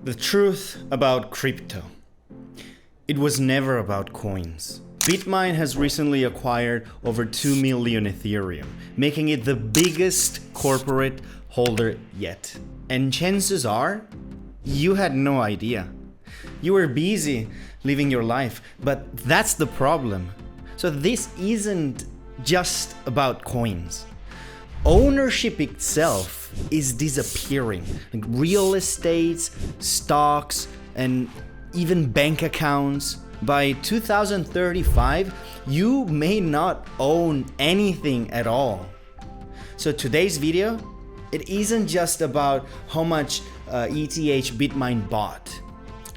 The truth about crypto. It was never about coins. Bitmine has recently acquired over 2 million Ethereum, making it the biggest corporate holder yet. And chances are, you had no idea. You were busy living your life, but that's the problem. So this isn't just about coins. Ownership itself is disappearing. Like real estates, stocks, and even bank accounts. By 2035, you may not own anything at all. So today's video, it isn't just about how much ETH Bitmine bought.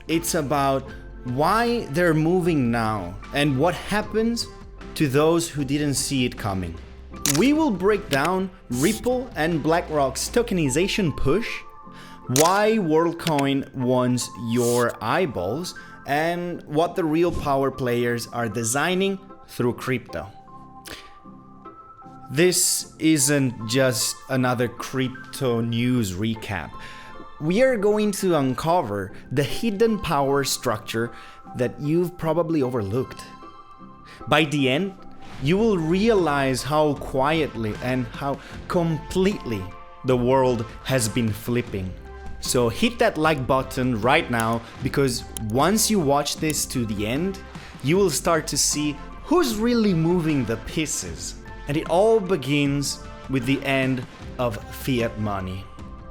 It's about why they're moving now and what happens to those who didn't see it coming. We will break down Ripple and BlackRock's tokenization push, why Worldcoin wants your eyeballs, and what the real power players are designing through crypto. This isn't just another crypto news recap. We are going to uncover the hidden power structure that you've probably overlooked. By the end, you will realize how quietly and how completely the world has been flipping. So hit that like button right now, because once you watch this to the end, you will start to see who's really moving the pieces. And it all begins with the end of fiat money.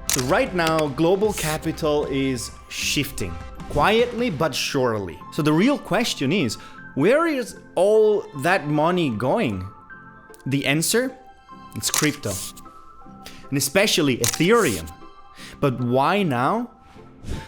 So right now, global capital is shifting, quietly but surely. So the real question is, where is all that money going? The answer? It's crypto. And especially Ethereum. But why now?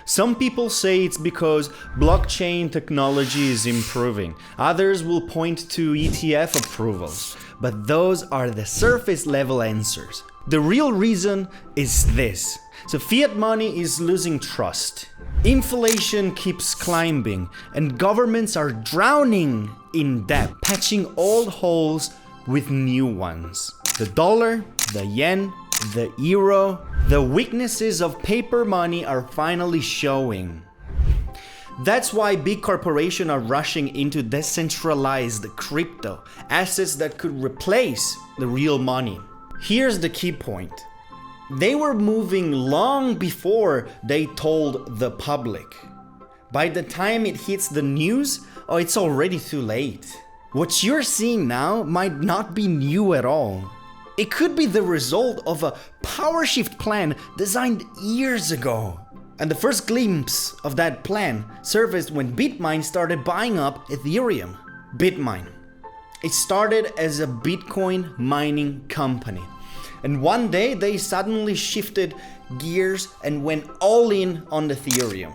Some people say it's because blockchain technology is improving. Others will point to ETF approvals. But those are the surface level answers. The real reason is this. So fiat money is losing trust. Inflation keeps climbing, and governments are drowning in debt, patching old holes with new ones. The dollar, the yen, the euro, the weaknesses of paper money are finally showing. That's why big corporations are rushing into decentralized crypto, assets that could replace the real money. Here's the key point. They were moving long before they told the public. By the time it hits the news, it's already too late. What you're seeing now might not be new at all. It could be the result of a power shift plan designed years ago. And the first glimpse of that plan surfaced when Bitmine started buying up Ethereum. Bitmine. It started as a Bitcoin mining company. And one day they suddenly shifted gears and went all in on Ethereum.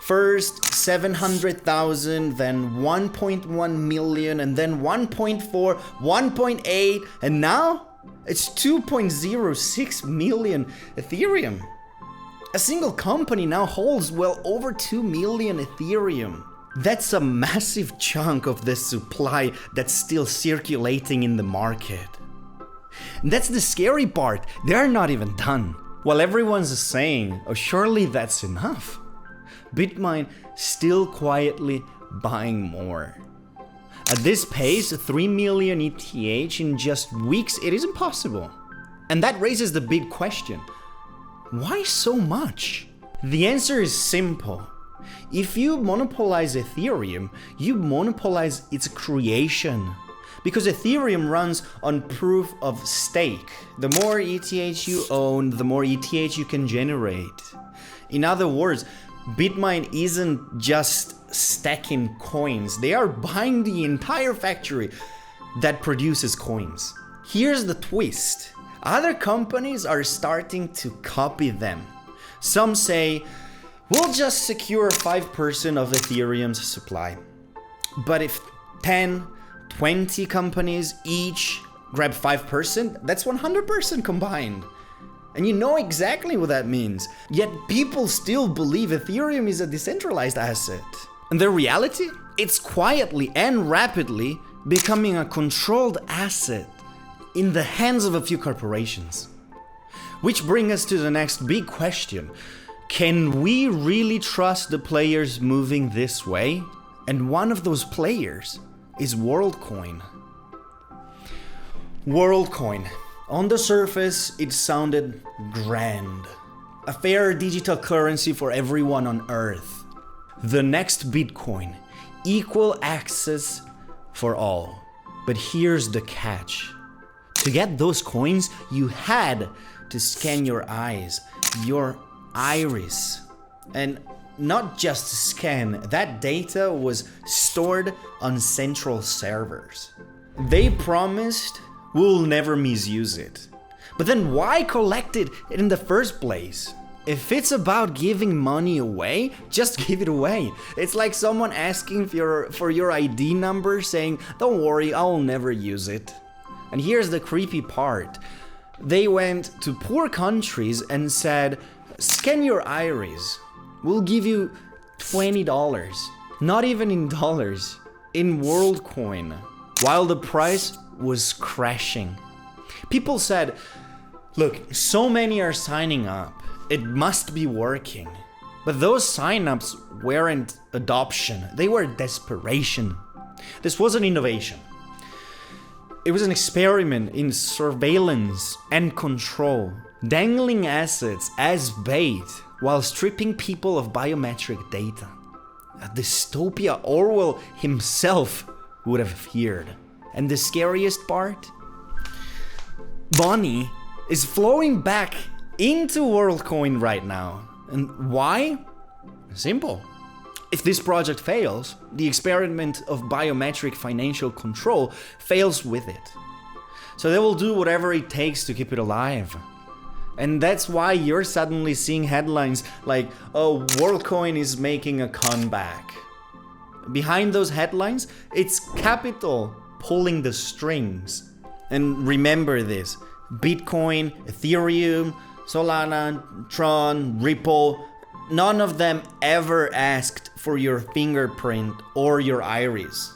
First 700,000, then 1.1 million, and then 1.4, 1.8, and now it's 2.06 million Ethereum. A single company now holds well over 2 million Ethereum. That's a massive chunk of the supply that's still circulating in the market. And that's the scary part. They're not even done. While everyone's saying, surely that's enough, Bitmine still quietly buying more. At this pace, 3 million ETH in just weeks, it isn't possible. And that raises the big question. Why so much? The answer is simple. If you monopolize Ethereum, you monopolize its creation. Because Ethereum runs on proof of stake. The more ETH you own, the more ETH you can generate. In other words, Bitmine isn't just stacking coins. They are buying the entire factory that produces coins. Here's the twist. Other companies are starting to copy them. Some say, we'll just secure 5% of Ethereum's supply. But if 10, 20 companies each grab 5%, that's 100% combined. And you know exactly what that means. Yet people still believe Ethereum is a decentralized asset. And the reality? It's quietly and rapidly becoming a controlled asset in the hands of a few corporations. Which brings us to the next big question. Can we really trust the players moving this way? And one of those players is Worldcoin. Worldcoin. On the surface, it sounded grand. A fair digital currency for everyone on Earth. The next Bitcoin. Equal access for all. But here's the catch. To get those coins, you had to scan your eyes, your iris. And not just scan, that data was stored on central servers. They promised we'll never misuse it. But then why collect it in the first place? If it's about giving money away, just give it away. It's like someone asking for your ID number saying, don't worry, I'll never use it. And here's the creepy part. They went to poor countries and said, scan your iris. We'll give you $20. Not even in dollars, in Worldcoin. While the price was crashing. People said, look, so many are signing up. It must be working. But those signups weren't adoption. They were desperation. This wasn't innovation. It was an experiment in surveillance and control, dangling assets as bait while stripping people of biometric data. A dystopia Orwell himself would have feared. And the scariest part? Money is flowing back into Worldcoin right now. And why? Simple. If this project fails, the experiment of biometric financial control fails with it. So they will do whatever it takes to keep it alive. And that's why you're suddenly seeing headlines like, oh, Worldcoin is making a comeback. Behind those headlines, it's capital pulling the strings. And remember this, Bitcoin, Ethereum, Solana, Tron, Ripple, none of them ever asked for your fingerprint or your iris.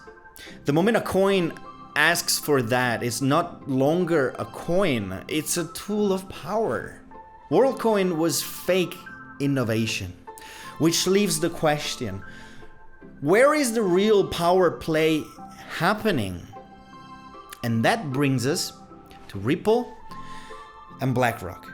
The moment a coin asks for that, it's not longer a coin, it's a tool of power. Worldcoin was fake innovation, which leaves the question, where is the real power play happening? And that brings us to Ripple and BlackRock.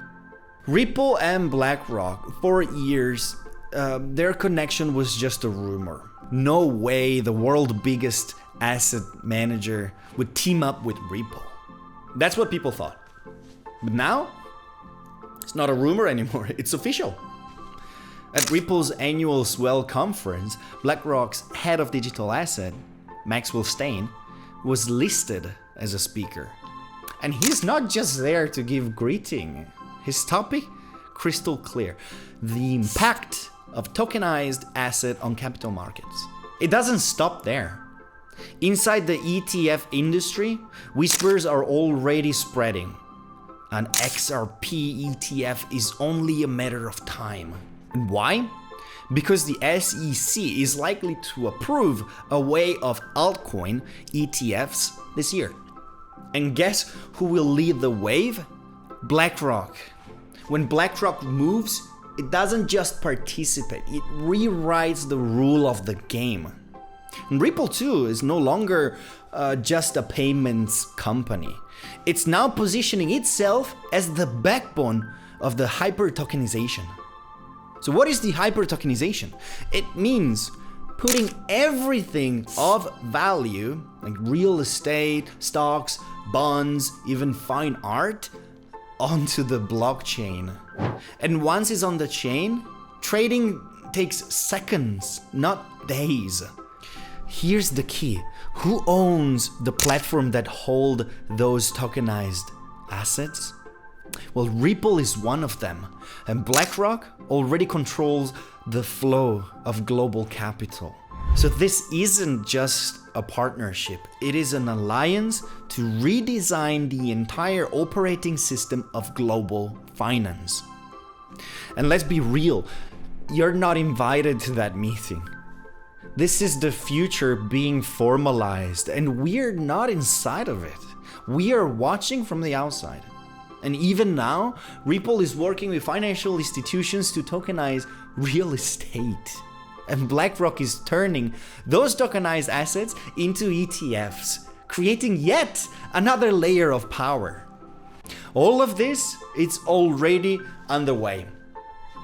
Ripple and BlackRock, for years, their connection was just a rumor. No way the world's biggest asset manager would team up with Ripple. That's what people thought. But now, it's not a rumor anymore, it's official. At Ripple's annual Swell conference, BlackRock's head of digital asset, Maxwell Stein, was listed as a speaker. And he's not just there to give greeting. His topic? Crystal clear. The impact of tokenized asset on capital markets. It doesn't stop there. Inside the ETF industry, whispers are already spreading. An XRP ETF is only a matter of time. And why? Because the SEC is likely to approve a way of altcoin ETFs this year. And guess who will lead the wave? BlackRock. When BlackRock moves, it doesn't just participate, it rewrites the rule of the game. And Ripple too is no longer just a payments company. It's now positioning itself as the backbone of the hyper-tokenization. So what is the hyper-tokenization? It means putting everything of value, like real estate, stocks, bonds, even fine art, onto the blockchain. And once it's on the chain, trading takes seconds, not days. Here's the key. Who owns the platform that hold those tokenized assets? Well, Ripple is one of them, and BlackRock already controls the flow of global capital. So this isn't just a partnership, it is an alliance to redesign the entire operating system of global finance. And let's be real, you're not invited to that meeting. This is the future being formalized, and we're not inside of it. We are watching from the outside. And even now, Ripple is working with financial institutions to tokenize real estate. And BlackRock is turning those tokenized assets into ETFs, creating yet another layer of power. All of this, it's already underway.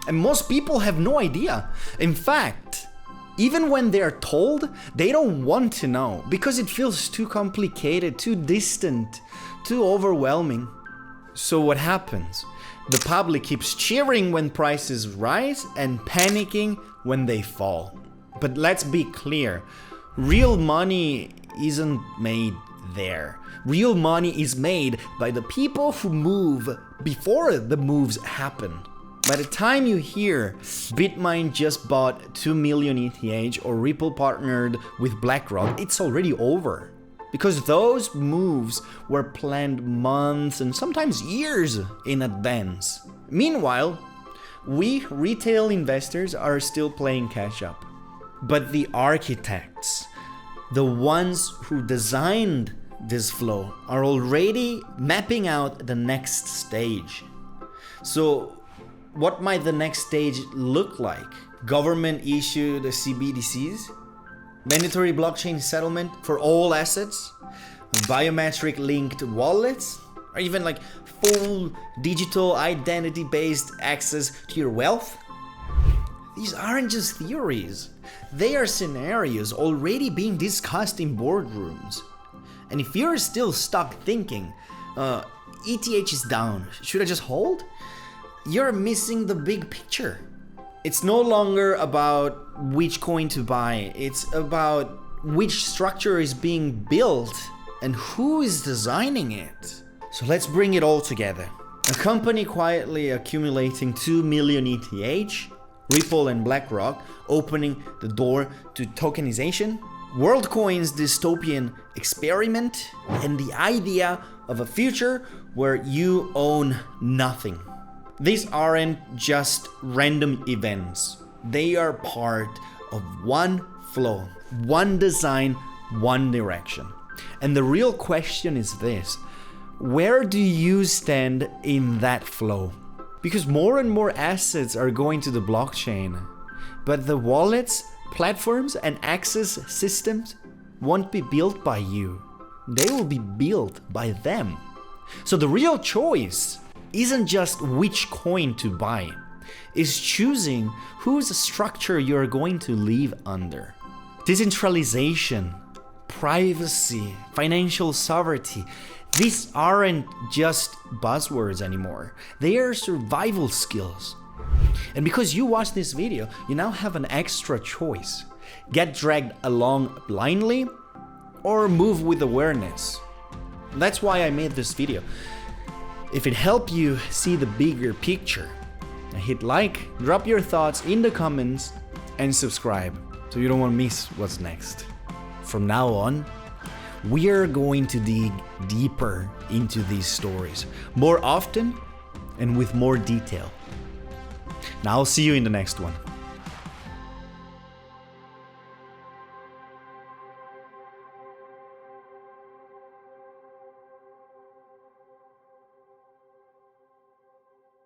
And most people have no idea. In fact, even when they're told, they don't want to know because it feels too complicated, too distant, too overwhelming. So what happens? The public keeps cheering when prices rise and panicking when they fall. But let's be clear, real money isn't made there. Real money is made by the people who move before the moves happen. By the time you hear Bitmine just bought 2 million ETH or Ripple partnered with BlackRock, it's already over. Because those moves were planned months and sometimes years in advance. Meanwhile, we retail investors are still playing catch up. But the architects, the ones who designed this flow, are already mapping out the next stage. So what might the next stage look like? Government issued CBDCs? Mandatory blockchain settlement for all assets? Biometric linked wallets? Or even like full digital identity based access to your wealth? These aren't just theories. They are scenarios already being discussed in boardrooms. And if you're still stuck thinking, ETH is down, should I just hold? You're missing the big picture. It's no longer about which coin to buy. It's about which structure is being built and who is designing it. So let's bring it all together. A company quietly accumulating 2 million ETH, Ripple and BlackRock opening the door to tokenization, Worldcoin's dystopian experiment, and the idea of a future where you own nothing. These aren't just random events. They are part of one flow, one design, one direction. And the real question is this: where do you stand in that flow? Because more and more assets are going to the blockchain, but the wallets, platforms, and access systems won't be built by you. They will be built by them. So the real choice isn't just which coin to buy. It's choosing whose structure you're going to live under. Decentralization, privacy, financial sovereignty, these aren't just buzzwords anymore. They are survival skills. And because you watched this video, you now have an extra choice. Get dragged along blindly or move with awareness. That's why I made this video. If it helped you see the bigger picture, hit like, drop your thoughts in the comments, and subscribe so you don't want to miss what's next. From now on, we are going to dig deeper into these stories, more often and with more detail. Now I'll see you in the next one.